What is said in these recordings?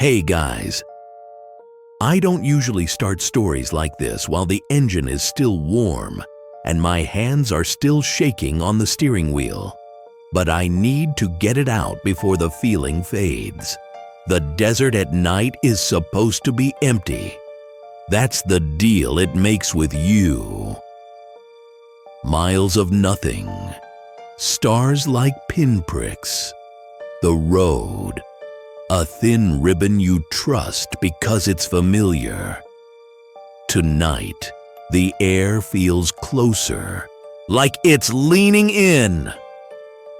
Hey guys, I don't usually start stories like this while the engine is still warm and my hands are still shaking on the steering wheel. But I need to get it out before the feeling fades. The desert at night is supposed to be empty. That's the deal it makes with you. Miles of nothing. Stars like pinpricks. The road. A thin ribbon you trust because it's familiar. Tonight, the air feels closer, like it's leaning in.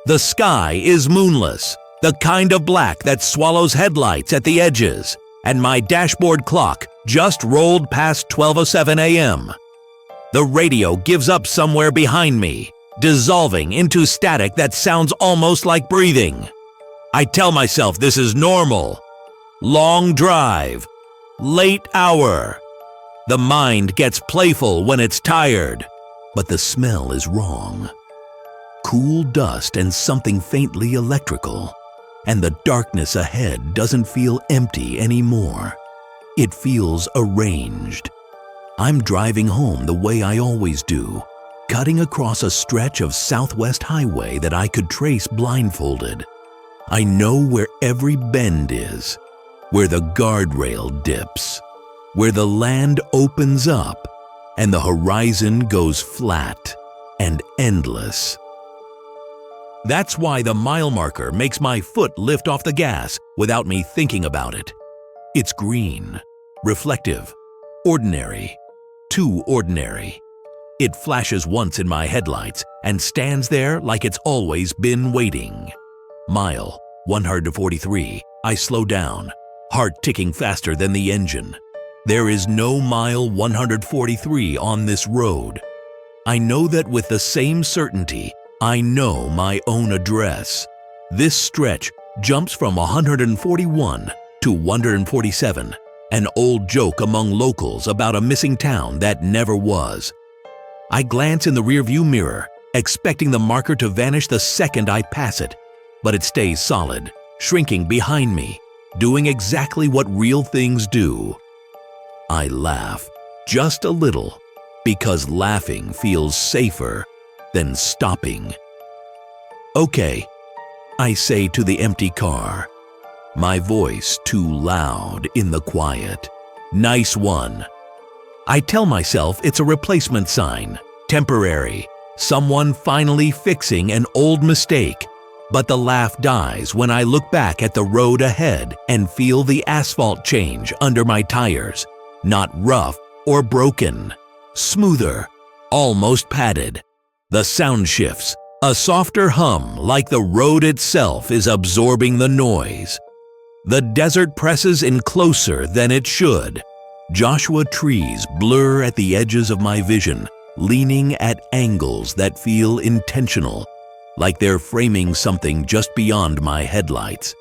The sky is moonless, the kind of black that swallows headlights at the edges, and my dashboard clock just rolled past 12:07 a.m. The radio gives up somewhere behind me, dissolving into static that sounds almost like breathing. I tell myself this is normal. Long drive, late hour. The mind gets playful when it's tired, but the smell is wrong. Cool dust and something faintly electrical, and the darkness ahead doesn't feel empty anymore. It feels arranged. I'm driving home the way I always do, cutting across a stretch of Southwest Highway that I could trace blindfolded. I know where every bend is, where the guardrail dips, where the land opens up and the horizon goes flat and endless. That's why the mile marker makes my foot lift off the gas without me thinking about it. It's green, reflective, ordinary, too ordinary. It flashes once in my headlights and stands there like it's always been waiting. Mile 143, I slow down, heart ticking faster than the engine. There is no mile 143 on this road. I know that with the same certainty. I know my own address. This stretch jumps from 141 to 147, an old joke among locals about a missing town that never was. I glance in the rearview mirror, expecting the marker to vanish the second I pass it, but it stays solid, shrinking behind me, doing exactly what real things do. I laugh, just a little, because laughing feels safer than stopping. Okay, I say to the empty car, my voice too loud in the quiet. Nice one. I tell myself it's a replacement sign, temporary, someone finally fixing an old mistake. But the laugh dies when I look back at the road ahead and feel the asphalt change under my tires. Not rough or broken, smoother, almost padded. The sound shifts, a softer hum like the road itself is absorbing the noise. The desert presses in closer than it should. Joshua trees blur at the edges of my vision, leaning at angles that feel intentional, like they're framing something just beyond my headlights.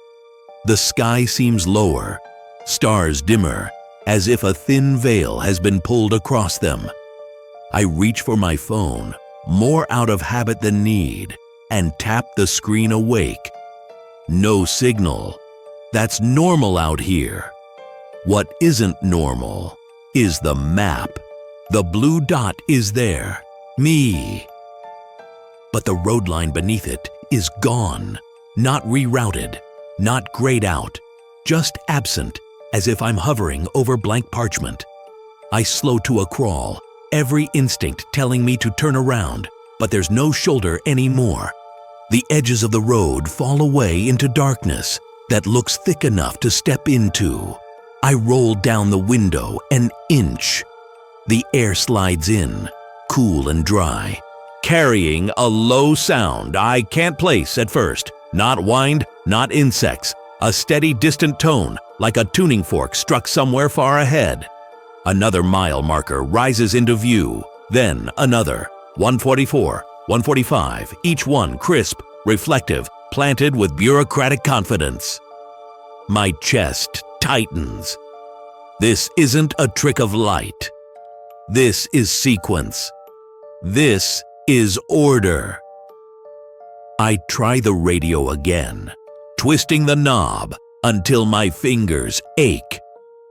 The sky seems lower, stars dimmer, as if a thin veil has been pulled across them. I reach for my phone, more out of habit than need, and tap the screen awake. No signal. That's normal out here. What isn't normal is the map. The blue dot is there, me. But the road line beneath it is gone, not rerouted, not grayed out, just absent, as if I'm hovering over blank parchment. I slow to a crawl, every instinct telling me to turn around, but there's no shoulder anymore. The edges of the road fall away into darkness that looks thick enough to step into. I roll down the window an inch. The air slides in, cool and dry, carrying a low sound I can't place at first. Not wind, not insects, a steady distant tone like a tuning fork struck somewhere far ahead. Another mile marker rises into view, then another, 144, 145, each one crisp, reflective, planted with bureaucratic confidence. My chest tightens. This isn't a trick of light. This is sequence. This is order. I try the radio again, twisting the knob, until my fingers ache.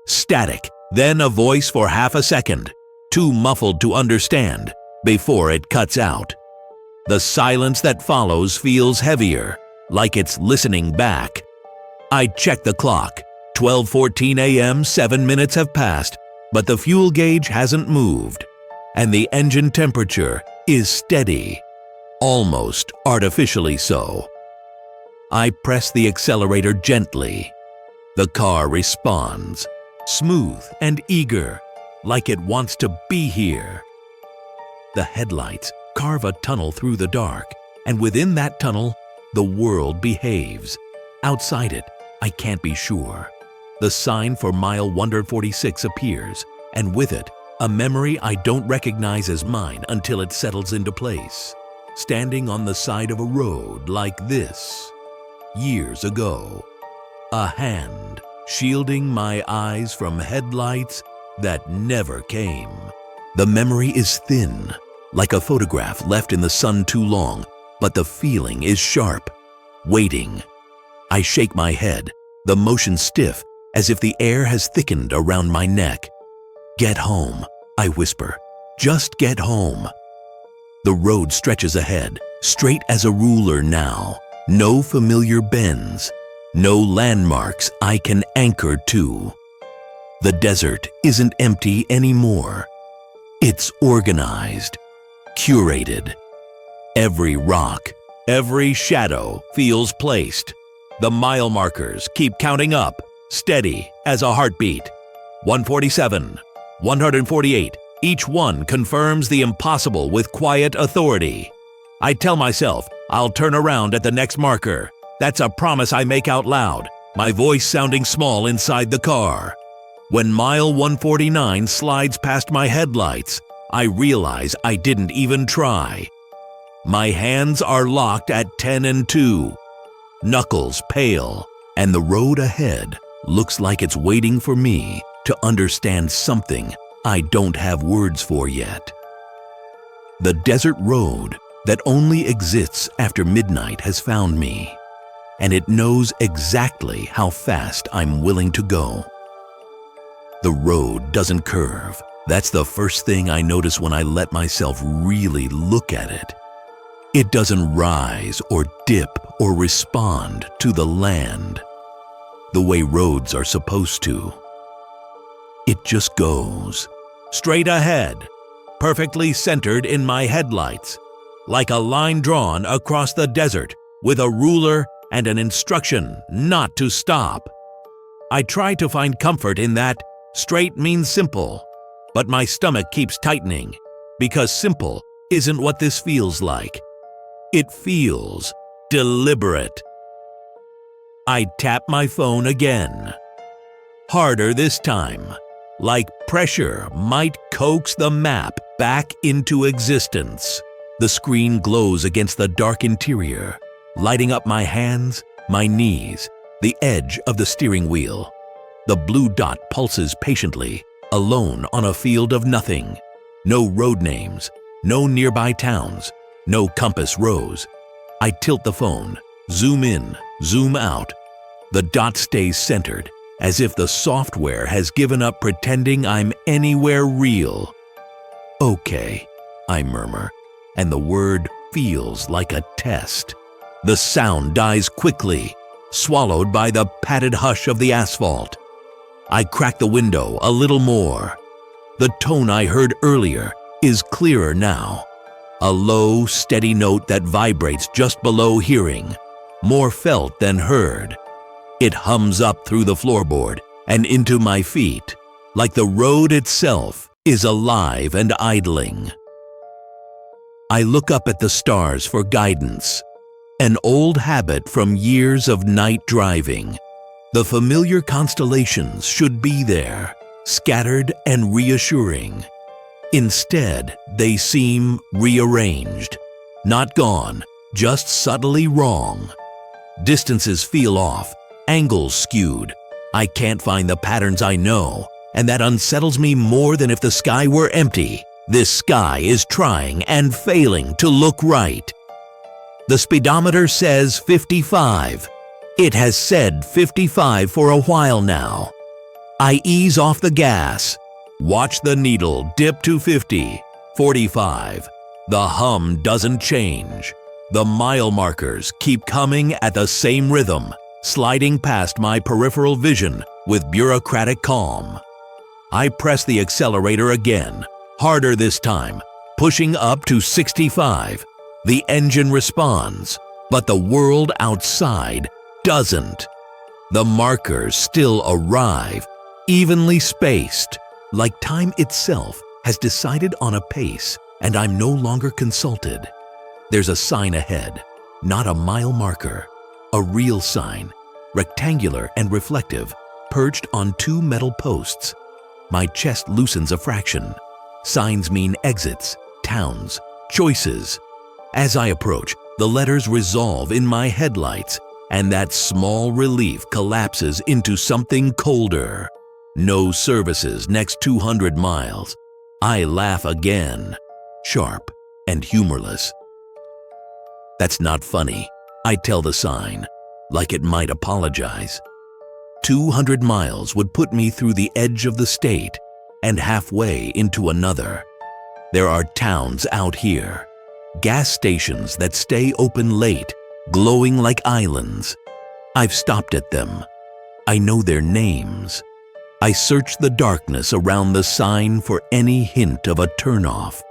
Static, then a voice for half a second, too muffled to understand, before it cuts out. The silence that follows feels heavier, like it's listening back. I check the clock. 12:14 a.m., 7 minutes have passed, but the fuel gauge hasn't moved, and the engine temperature is steady, almost artificially so. I press the accelerator gently. The car responds, smooth and eager, like it wants to be here. The headlights carve a tunnel through the dark, and within that tunnel, the world behaves. Outside it, I can't be sure. The sign for mile 146 appears, and with it, a memory I don't recognize as mine until it settles into place. Standing on the side of a road like this, years ago. A hand shielding my eyes from headlights that never came. The memory is thin, like a photograph left in the sun too long, but the feeling is sharp, waiting. I shake my head, the motion stiff, as if the air has thickened around my neck. Get home, I whisper. Just get home. The road stretches ahead, straight as a ruler now. No familiar bends, no landmarks I can anchor to. The desert isn't empty anymore. It's organized, curated. Every rock, every shadow feels placed. The mile markers keep counting up, steady as a heartbeat. 147, 148, each one confirms the impossible with quiet authority. I tell myself I'll turn around at the next marker. That's a promise I make out loud, my voice sounding small inside the car. When mile 149 slides past my headlights, I realize I didn't even try. My hands are locked at 10 and 2. Knuckles pale, and the road ahead looks like it's waiting for me to understand something I don't have words for yet. The desert road that only exists after midnight has found me, and it knows exactly how fast I'm willing to go. The road doesn't curve. That's the first thing I notice when I let myself really look at it. It doesn't rise or dip or respond to the land the way roads are supposed to. It just goes straight ahead, perfectly centered in my headlights, like a line drawn across the desert with a ruler and an instruction not to stop. I try to find comfort in that straight means simple, but my stomach keeps tightening because simple isn't what this feels like. It feels deliberate. I tap my phone again. Harder this time, like pressure might coax the map back into existence. The screen glows against the dark interior, lighting up my hands, my knees, the edge of the steering wheel. The blue dot pulses patiently, alone on a field of nothing. No road names, no nearby towns, no compass rose. I tilt the phone, zoom in, zoom out. The dot stays centered, as if the software has given up pretending I'm anywhere real. Okay, I murmur, and the word feels like a test. The sound dies quickly, swallowed by the padded hush of the asphalt. I crack the window a little more. The tone I heard earlier is clearer now. A low, steady note that vibrates just below hearing, more felt than heard. It hums up through the floorboard and into my feet, like the road itself is alive and idling. I look up at the stars for guidance, an old habit from years of night driving. The familiar constellations should be there, scattered and reassuring. Instead, they seem rearranged, not gone, just subtly wrong. Distances feel off, angles skewed. I can't find the patterns I know, and that unsettles me more than if the sky were empty. This sky is trying and failing to look right. The speedometer says 55. It has said 55 for a while now. I ease off the gas. Watch the needle dip to 50, 45. The hum doesn't change. The mile markers keep coming at the same rhythm, sliding past my peripheral vision with bureaucratic calm. I press the accelerator again, harder this time, pushing up to 65. The engine responds, but the world outside doesn't. The markers still arrive, evenly spaced, like time itself has decided on a pace and I'm no longer consulted. There's a sign ahead, not a mile marker, a real sign, rectangular and reflective, perched on two metal posts. My chest loosens a fraction. Signs mean exits, towns, choices. As I approach, the letters resolve in my headlights, and that small relief collapses into something colder. No services next 200 miles. I laugh again, sharp and humorless. That's not funny, I tell the sign, like it might apologize. 200 miles would put me through the edge of the state and halfway into another. There are towns out here, gas stations that stay open late, glowing like islands. I've stopped at them. I know their names. I search the darkness around the sign for any hint of a turnoff,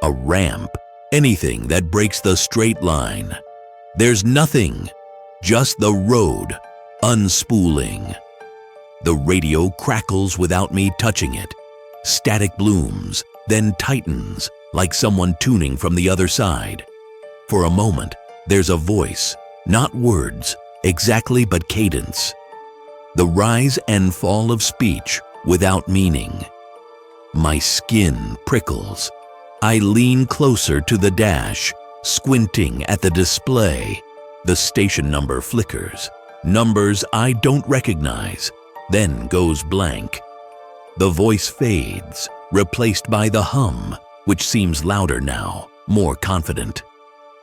a ramp, anything that breaks the straight line. There's nothing, just the road, unspooling. The radio crackles without me touching it. Static blooms, then tightens, like someone tuning from the other side. For a moment, there's a voice, not words, exactly but cadence. The rise and fall of speech without meaning. My skin prickles. I lean closer to the dash, squinting at the display. The station number flickers. Numbers I don't recognize, then goes blank. The voice fades, replaced by the hum, which seems louder now, more confident.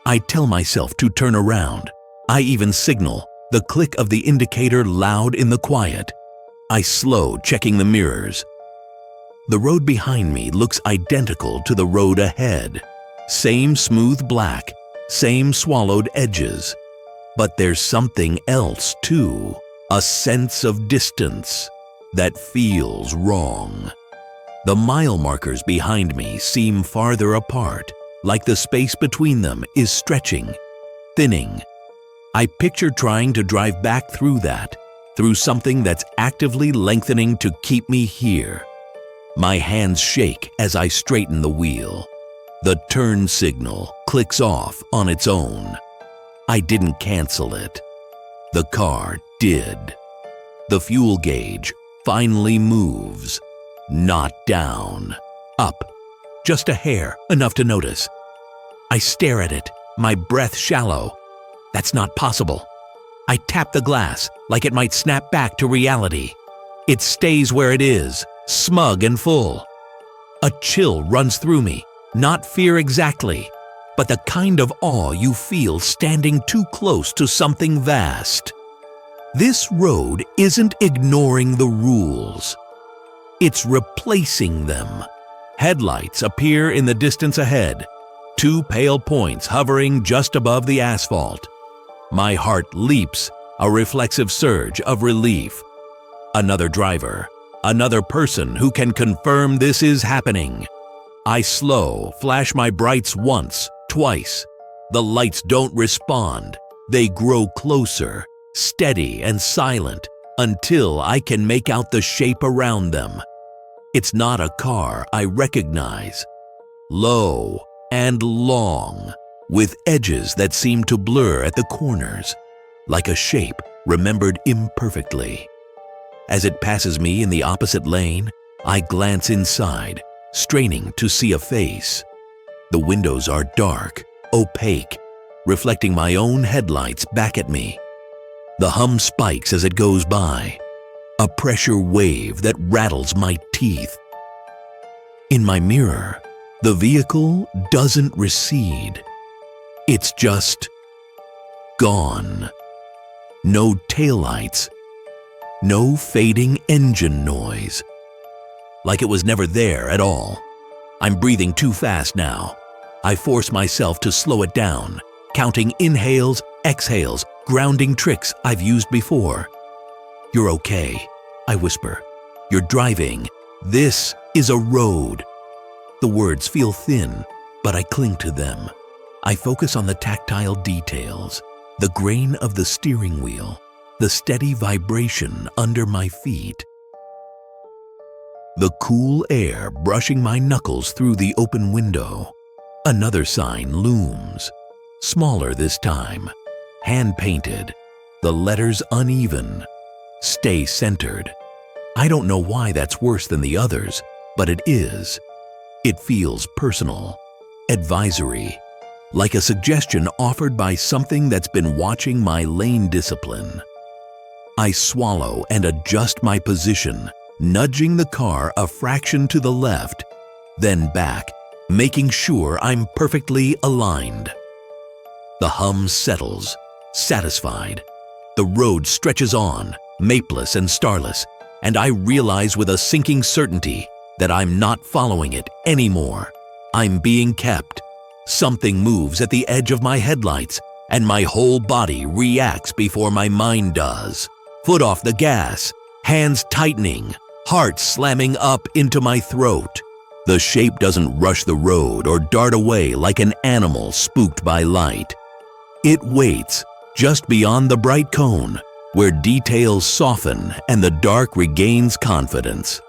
I tell myself to turn around. I even signal, the click of the indicator loud in the quiet. I slow, checking the mirrors. The road behind me looks identical to the road ahead. Same smooth black, same swallowed edges. But there's something else too, a sense of distance that feels wrong. The mile markers behind me seem farther apart, like the space between them is stretching, thinning. I picture trying to drive back through that, through something that's actively lengthening to keep me here. My hands shake as I straighten the wheel. The turn signal clicks off on its own. I didn't cancel it. The car did. The fuel gauge finally moves. Not down. Up. Just a hair, enough to notice. I stare at it, my breath shallow. That's not possible. I tap the glass like it might snap back to reality. It stays where it is, smug and full. A chill runs through me, not fear exactly, but the kind of awe you feel standing too close to something vast. This road isn't ignoring the rules. It's replacing them. Headlights appear in the distance ahead, two pale points hovering just above the asphalt. My heart leaps, a reflexive surge of relief. Another driver, another person who can confirm this is happening. I slow, flash my brights once, twice. The lights don't respond. They grow closer, steady and silent, until I can make out the shape around them. It's not a car I recognize. Low and long, with edges that seem to blur at the corners, like a shape remembered imperfectly. As it passes me in the opposite lane, I glance inside, straining to see a face. The windows are dark, opaque, reflecting my own headlights back at me. The hum spikes as it goes by, a pressure wave that rattles my teeth. In my mirror, the vehicle doesn't recede. It's just gone. No taillights. No fading engine noise. Like it was never there at all. I'm breathing too fast now. I force myself to slow it down, counting inhales, exhales, grounding tricks I've used before. "You're okay," I whisper. "You're driving. This is a road." The words feel thin, but I cling to them. I focus on the tactile details, the grain of the steering wheel, the steady vibration under my feet. The cool air brushing my knuckles through the open window. Another sign looms, smaller this time, hand-painted, the letters uneven. "Stay centered." I don't know why that's worse than the others, but it is. It feels personal, advisory, like a suggestion offered by something that's been watching my lane discipline. I swallow and adjust my position, nudging the car a fraction to the left, then back, making sure I'm perfectly aligned. The hum settles, satisfied. The road stretches on, mapeless and starless, and I realize with a sinking certainty that I'm not following it anymore. I'm being kept. Something moves at the edge of my headlights, and my whole body reacts before my mind does. Foot off the gas, hands tightening, heart slamming up into my throat. The shape doesn't rush the road or dart away like an animal spooked by light. It waits just beyond the bright cone, where details soften and the dark regains confidence.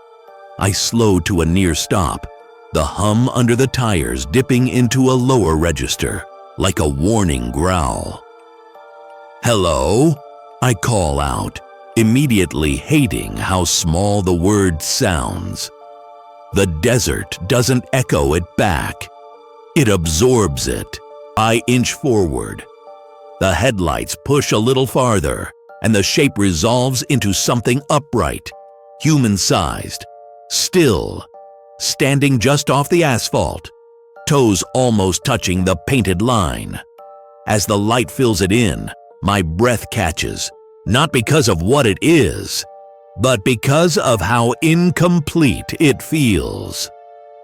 I slow to a near stop, the hum under the tires dipping into a lower register, like a warning growl. "Hello?" I call out, immediately hating how small the word sounds. The desert doesn't echo it back. It absorbs it. I inch forward. The headlights push a little farther, and the shape resolves into something upright, human-sized, still, standing just off the asphalt, toes almost touching the painted line. As the light fills it in, my breath catches, not because of what it is, but because of how incomplete it feels.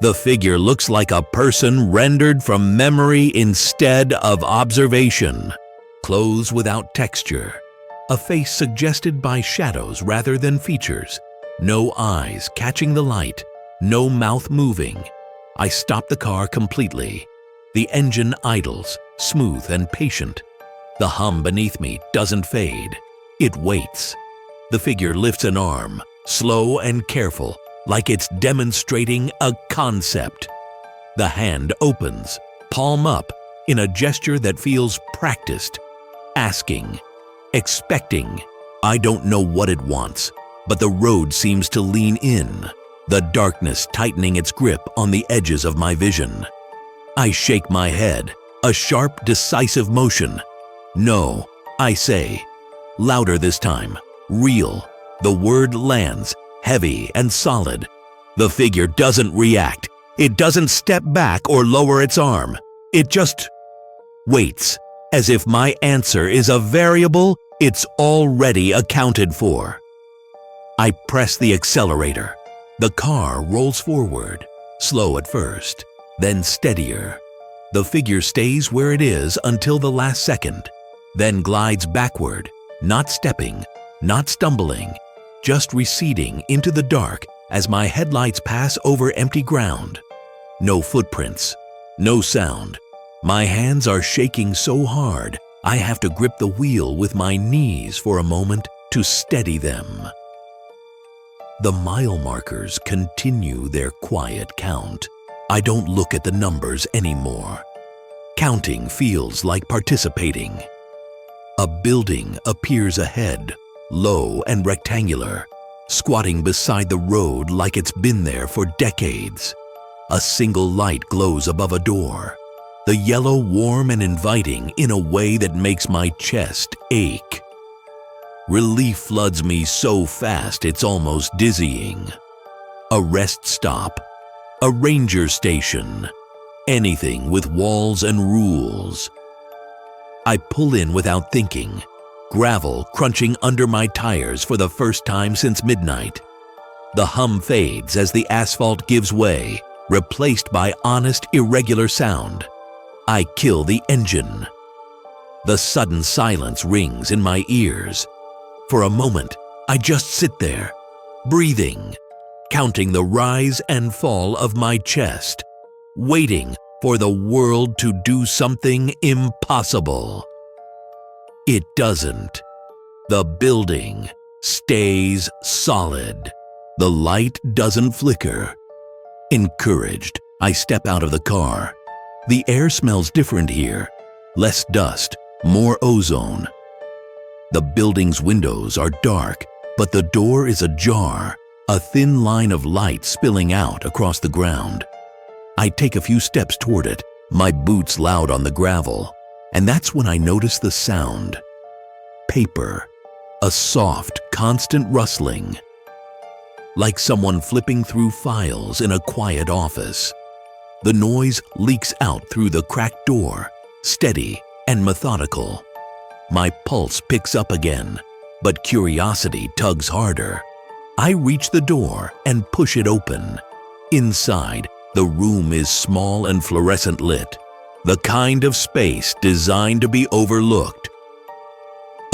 The figure looks like a person rendered from memory instead of observation. Clothes without texture, a face suggested by shadows rather than features, no eyes catching the light, no mouth moving. I stop the car completely. The engine idles, smooth and patient. The hum beneath me doesn't fade. It waits. The figure lifts an arm, slow and careful, like it's demonstrating a concept. The hand opens, palm up, in a gesture that feels practiced, asking, expecting. I don't know what it wants, but the road seems to lean in, the darkness tightening its grip on the edges of my vision. I shake my head, a sharp, decisive motion. "No," I say, louder this time, real. The word lands, heavy and solid. The figure doesn't react. It doesn't step back or lower its arm. It just waits, as if my answer is a variable it's already accounted for. I press the accelerator. The car rolls forward, slow at first, then steadier. The figure stays where it is until the last second, then glides backward, not stepping, not stumbling, just receding into the dark as my headlights pass over empty ground. No footprints, no sound. My hands are shaking so hard, I have to grip the wheel with my knees for a moment to steady them. The mile markers continue their quiet count. I don't look at the numbers anymore. Counting feels like participating. A building appears ahead, low and rectangular, squatting beside the road like it's been there for decades. A single light glows above a door, the yellow warm and inviting in a way that makes my chest ache. Relief floods me so fast it's almost dizzying. A rest stop, a ranger station, anything with walls and rules. I pull in without thinking, gravel crunching under my tires for the first time since midnight. The hum fades as the asphalt gives way, replaced by honest, irregular sound. I kill the engine. The sudden silence rings in my ears. For a moment, I just sit there, breathing, counting the rise and fall of my chest, waiting for the world to do something impossible. It doesn't. The building stays solid. The light doesn't flicker. Encouraged, I step out of the car. The air smells different here. Less dust, more ozone. The building's windows are dark, but the door is ajar, a thin line of light spilling out across the ground. I take a few steps toward it, my boots loud on the gravel, and that's when I notice the sound. Paper. A soft, constant rustling. Like someone flipping through files in a quiet office. The noise leaks out through the cracked door, steady and methodical. My pulse picks up again, but curiosity tugs harder. I reach the door and push it open. Inside, the room is small and fluorescent lit, the kind of space designed to be overlooked.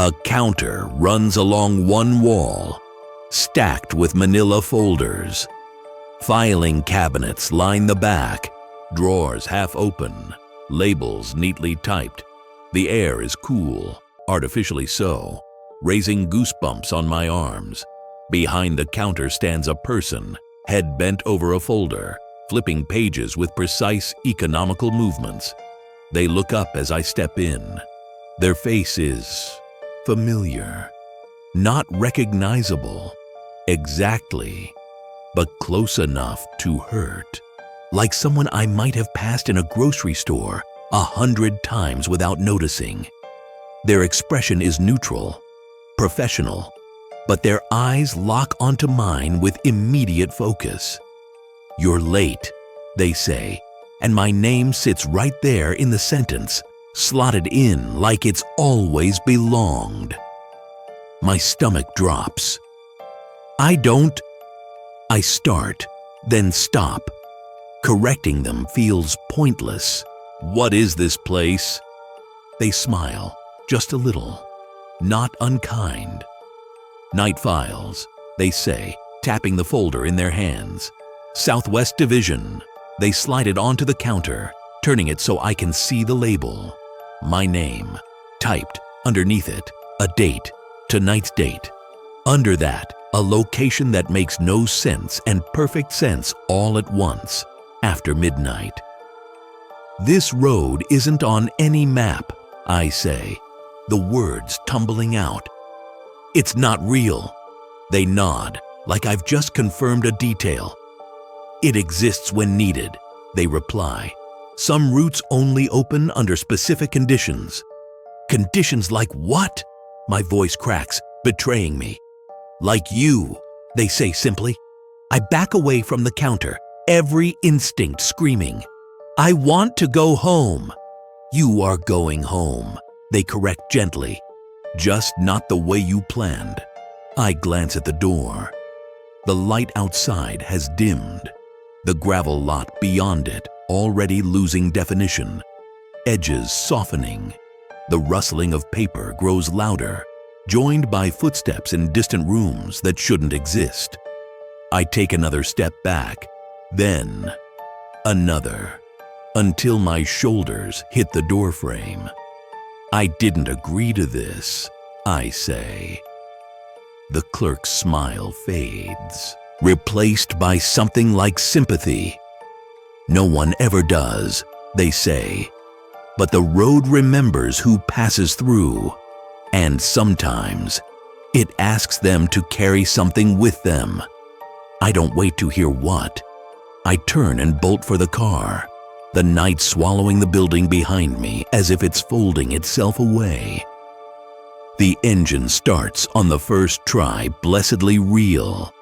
A counter runs along one wall, stacked with manila folders. Filing cabinets line the back, drawers half open, labels neatly typed. The air is cool, artificially so, raising goosebumps on my arms. Behind the counter stands a person, head bent over a folder, flipping pages with precise, economical movements. They look up as I step in. Their face is familiar, not recognizable exactly, but close enough to hurt. Like someone I might have passed in a grocery store 100 times without noticing. Their expression is neutral, professional, but their eyes lock onto mine with immediate focus. "You're late," they say, and my name sits right there in the sentence, slotted in like it's always belonged. My stomach drops. I start, then stop. Correcting them feels pointless. "What is this place?" They smile, just a little, not unkind. "Night Files," they say, tapping the folder in their hands. "Southwest Division." They slide it onto the counter, turning it so I can see the label. My name, typed underneath it, a date, tonight's date. Under that, a location that makes no sense and perfect sense all at once, after midnight. "This road isn't on any map," I say, the words tumbling out. "It's not real." They nod, like I've just confirmed a detail. "It exists when needed," they reply. "Some routes only open under specific conditions." "Conditions like what?" My voice cracks, betraying me. "Like you," they say simply. I back away from the counter, every instinct screaming, "I want to go home." "You are going home," they correct gently. "Just not the way you planned." I glance at the door. The light outside has dimmed. The gravel lot beyond it already losing definition. Edges softening. The rustling of paper grows louder, joined by footsteps in distant rooms that shouldn't exist. I take another step back, then another, until my shoulders hit the doorframe. "I didn't agree to this," I say. The clerk's smile fades, replaced by something like sympathy. "No one ever does," they say, "but the road remembers who passes through, and sometimes it asks them to carry something with them." I don't wait to hear what. I turn and bolt for the car, the night swallowing the building behind me as if it's folding itself away. The engine starts on the first try, blessedly real.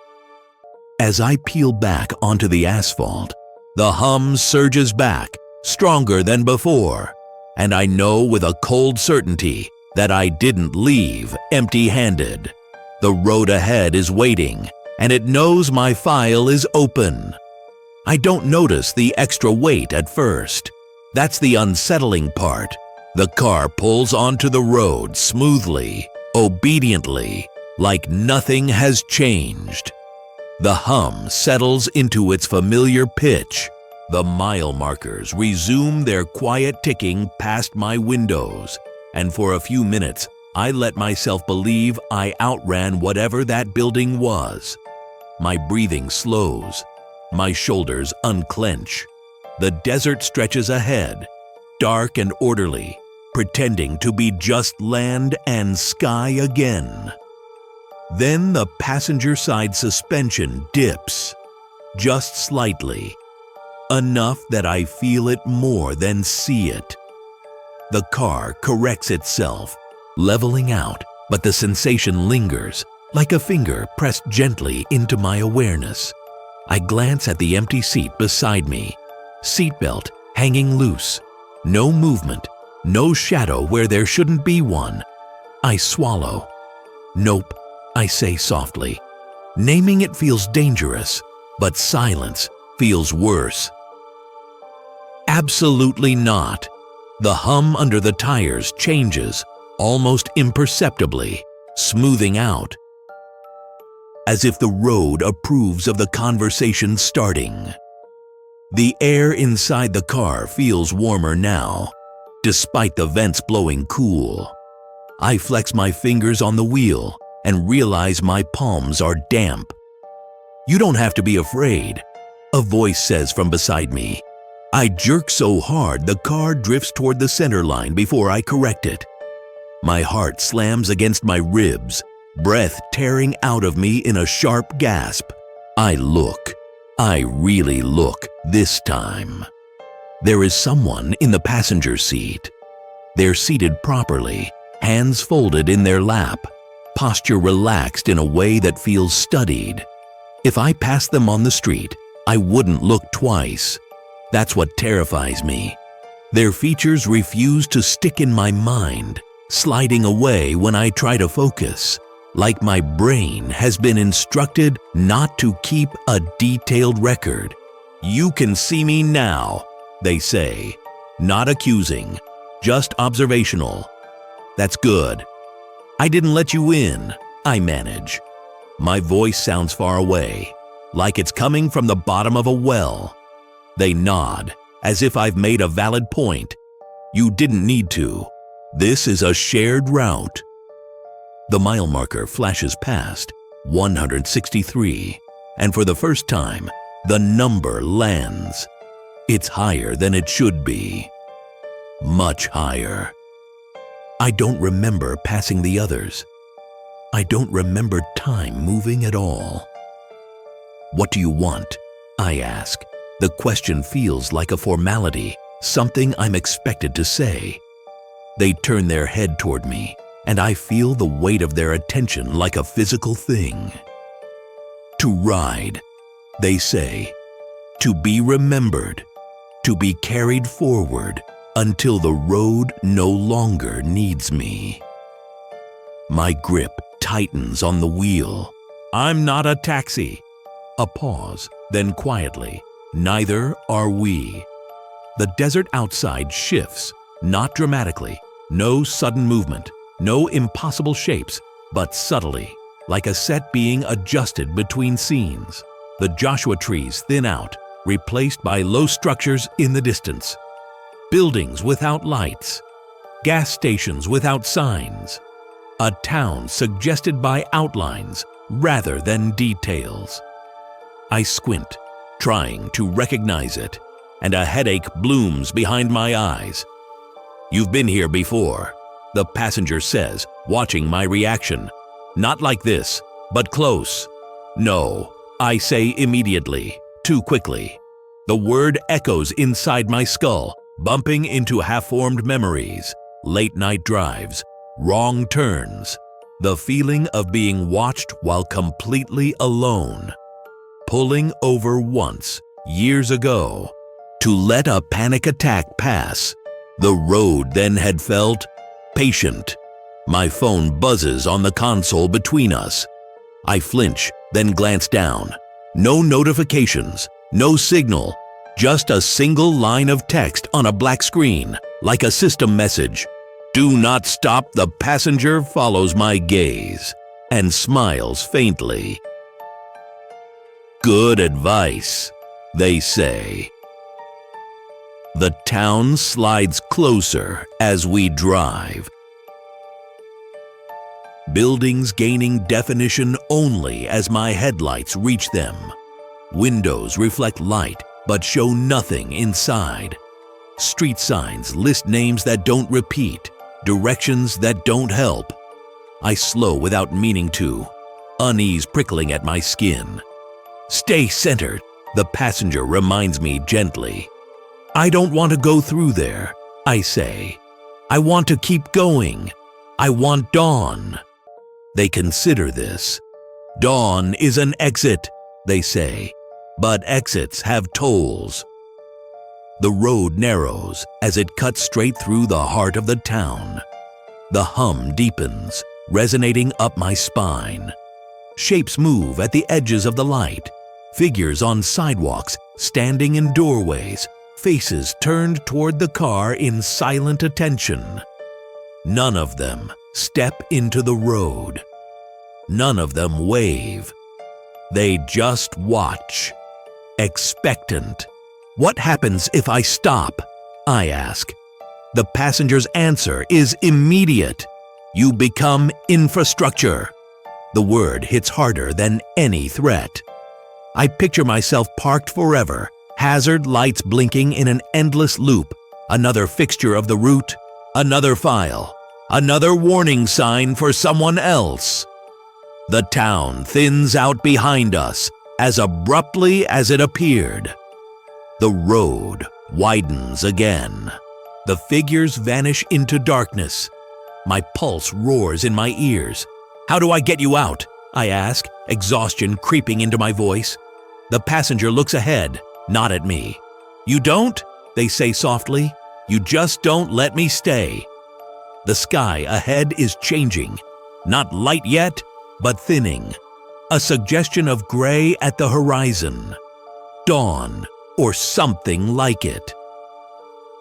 As I peel back onto the asphalt, the hum surges back, stronger than before, and I know with a cold certainty that I didn't leave empty-handed. The road ahead is waiting, and it knows my file is open. I don't notice the extra weight at first. That's the unsettling part. The car pulls onto the road smoothly, obediently, like nothing has changed. The hum settles into its familiar pitch. The mile markers resume their quiet ticking past my windows, and for a few minutes, I let myself believe I outran whatever that building was. My breathing slows. My shoulders unclench. The desert stretches ahead, dark and orderly, pretending to be just land and sky again. Then the passenger side suspension dips, just slightly, enough that I feel it more than see it. The car corrects itself, leveling out, but the sensation lingers, like a finger pressed gently into my awareness. I glance at the empty seat beside me, seatbelt hanging loose, no movement, no shadow where there shouldn't be one. I swallow. Nope, I say softly. Naming it feels dangerous, but silence feels worse. Absolutely not. The hum under the tires changes, almost imperceptibly, smoothing out, as if the road approves of the conversation starting. The air inside the car feels warmer now, despite the vents blowing cool. I flex my fingers on the wheel and realize my palms are damp. "You don't have to be afraid," a voice says from beside me. I jerk so hard the car drifts toward the center line before I correct it. My heart slams against my ribs, breath tearing out of me in a sharp gasp. I look. I really look this time. There is someone in the passenger seat. They're seated properly, hands folded in their lap, posture relaxed in a way that feels studied. If I passed them on the street, I wouldn't look twice. That's what terrifies me. Their features refuse to stick in my mind, sliding away when I try to focus, like my brain has been instructed not to keep a detailed record. "You can see me now," they say, not accusing, just observational. "That's good. I didn't let you in," I manage. My voice sounds far away, like it's coming from the bottom of a well. They nod, as if I've made a valid point. "You didn't need to. This is a shared route." The mile marker flashes past, 163, and for the first time, the number lands. It's higher than it should be. Much higher. I don't remember passing the others. I don't remember time moving at all. "What do you want?" I ask. The question feels like a formality, something I'm expected to say. They turn their head toward me, and I feel the weight of their attention like a physical thing. "To ride," they say. "To be remembered. To be carried forward until the road no longer needs me." My grip tightens on the wheel. "I'm not a taxi." A pause, then quietly, "Neither are we." The desert outside shifts, not dramatically, no sudden movement, no impossible shapes, but subtly, like a set being adjusted between scenes. The Joshua trees thin out, replaced by low structures in the distance. Buildings without lights. Gas stations without signs. A town suggested by outlines rather than details. I squint, trying to recognize it, and a headache blooms behind my eyes. "You've been here before," the passenger says, watching my reaction. "Not like this, but close." "No," I say immediately, too quickly. The word echoes inside my skull, bumping into half-formed memories, late-night drives, wrong turns, the feeling of being watched while completely alone. Pulling over once, years ago, to let a panic attack pass. The road then had felt patient, My phone buzzes on the console between us. I flinch, then glance down. No notifications, no signal, just a single line of text on a black screen, like a system message. Do not stop. The passenger follows my gaze and smiles faintly. Good advice, they say. The town slides closer as we drive. Buildings gaining definition only as my headlights reach them. Windows reflect light but show nothing inside. Street signs list names that don't repeat, directions that don't help. I slow without meaning to, unease prickling at my skin. Stay centered, the passenger reminds me gently. I don't want to go through there, I say. I want to keep going. I want dawn. They consider this. Dawn is an exit, they say, but exits have tolls. The road narrows as it cuts straight through the heart of the town. The hum deepens, resonating up my spine. Shapes move at the edges of the light. Figures on sidewalks, standing in doorways, faces turned toward the car in silent attention. None of them step into the road. None of them wave. They just watch, expectant. What happens if I stop? I ask. The passenger's answer is immediate. You become infrastructure. The word hits harder than any threat. I picture myself parked forever, hazard lights blinking in an endless loop, another fixture of the route, another file, another warning sign for someone else. The town thins out behind us as abruptly as it appeared. The road widens again. The figures vanish into darkness. My pulse roars in my ears. How do I get you out? I ask, exhaustion creeping into my voice. The passenger looks ahead, not at me. You don't? They say softly. You just don't let me stay. The sky ahead is changing. Not light yet, but thinning. A suggestion of gray at the horizon. Dawn, or something like it.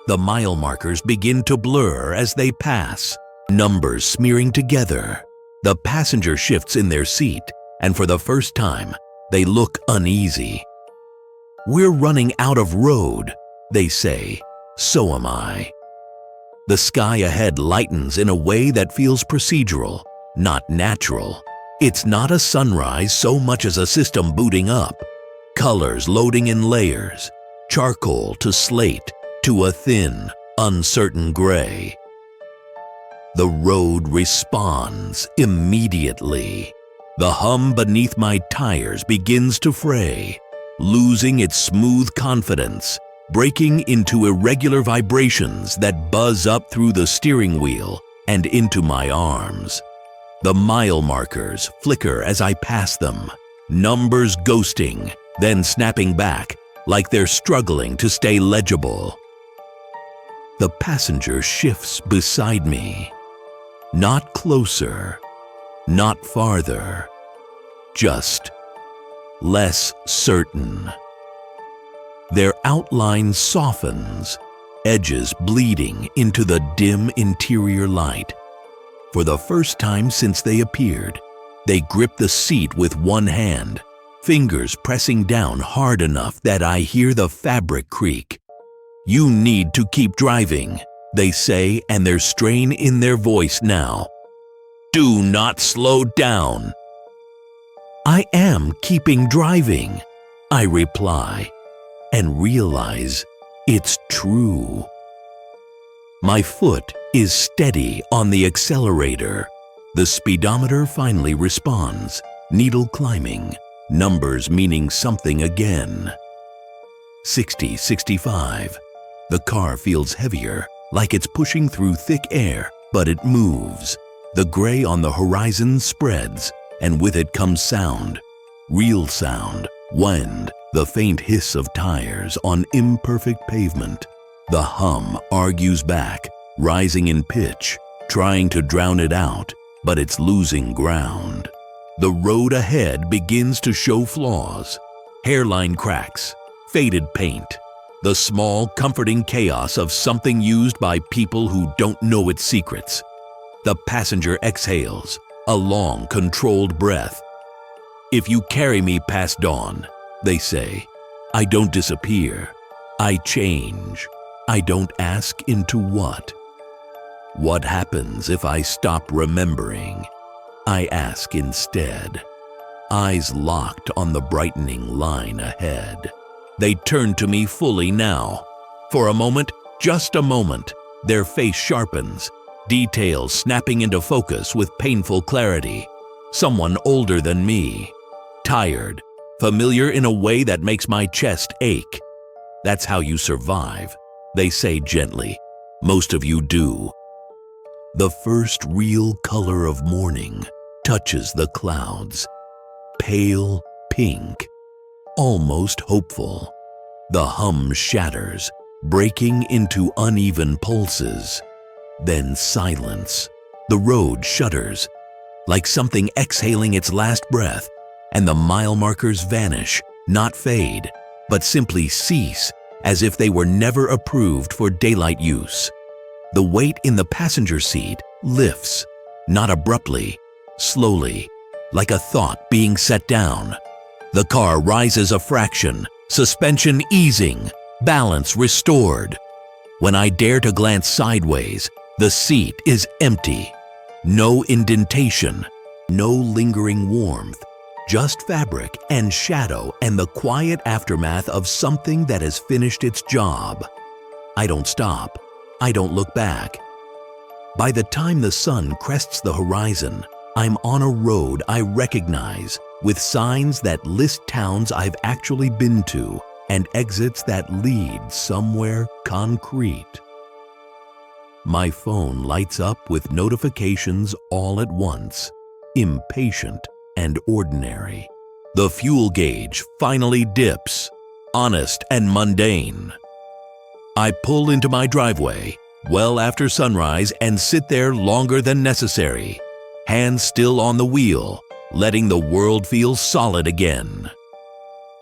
The mile markers begin to blur as they pass, numbers smearing together. The passenger shifts in their seat, and for the first time, they look uneasy. We're running out of road, they say. So am I. The sky ahead lightens in a way that feels procedural, not natural. It's not a sunrise so much as a system booting up. Colors loading in layers, charcoal to slate to a thin, uncertain gray. The road responds immediately. The hum beneath my tires begins to fray, losing its smooth confidence, breaking into irregular vibrations that buzz up through the steering wheel and into my arms. The mile markers flicker as I pass them, numbers ghosting, then snapping back like they're struggling to stay legible. The passenger shifts beside me. Not closer, not farther, just less certain. Their outline softens, edges bleeding into the dim interior light. For the first time since they appeared, they grip the seat with one hand, fingers pressing down hard enough that I hear the fabric creak. You need to keep driving, they say, and there's strain in their voice now. Do not slow down. I am keeping driving, I reply, and realize it's true. My foot is steady on the accelerator. The speedometer finally responds, needle climbing, numbers meaning something again. 60, 65. The car feels heavier, like it's pushing through thick air, but it moves. The gray on the horizon spreads, and with it comes sound. Real sound, wind, the faint hiss of tires on imperfect pavement. The hum argues back, rising in pitch, trying to drown it out, but it's losing ground. The road ahead begins to show flaws, hairline cracks, faded paint, the small, comforting chaos of something used by people who don't know its secrets. The passenger exhales, a long, controlled breath. "If you carry me past dawn," they say, "I don't disappear. I change. I don't ask into what." What happens if I stop remembering? I ask instead. Eyes locked on the brightening line ahead. They turn to me fully now. For a moment, just a moment, their face sharpens, details snapping into focus with painful clarity. Someone older than me. Tired, familiar in a way that makes my chest ache. "That's how you survive," they say gently. "Most of you do." The first real color of morning touches the clouds. Pale pink, almost hopeful. The hum shatters, breaking into uneven pulses. Then silence. The road shudders, like something exhaling its last breath, and the mile markers vanish, not fade, but simply cease, as if they were never approved for daylight use. The weight in the passenger seat lifts, not abruptly, slowly, like a thought being set down. The car rises a fraction, suspension easing, balance restored. When I dare to glance sideways, the seat is empty. No indentation, no lingering warmth, just fabric and shadow and the quiet aftermath of something that has finished its job. I don't stop. I don't look back. By the time the sun crests the horizon, I'm on a road I recognize, with signs that list towns I've actually been to and exits that lead somewhere concrete. My phone lights up with notifications all at once, impatient and ordinary. The fuel gauge finally dips, honest and mundane. I pull into my driveway, well after sunrise, and sit there longer than necessary, hands still on the wheel, letting the world feel solid again.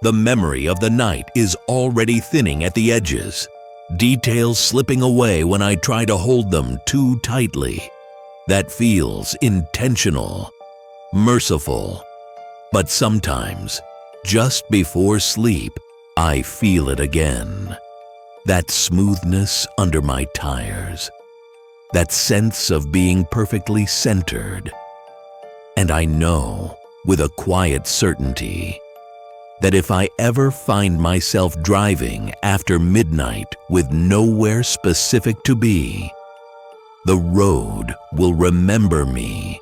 The memory of the night is already thinning at the edges, details slipping away when I try to hold them too tightly. That feels intentional, merciful. But sometimes, just before sleep, I feel it again. That smoothness under my tires, that sense of being perfectly centered. And I know, with a quiet certainty, that if I ever find myself driving after midnight with nowhere specific to be, the road will remember me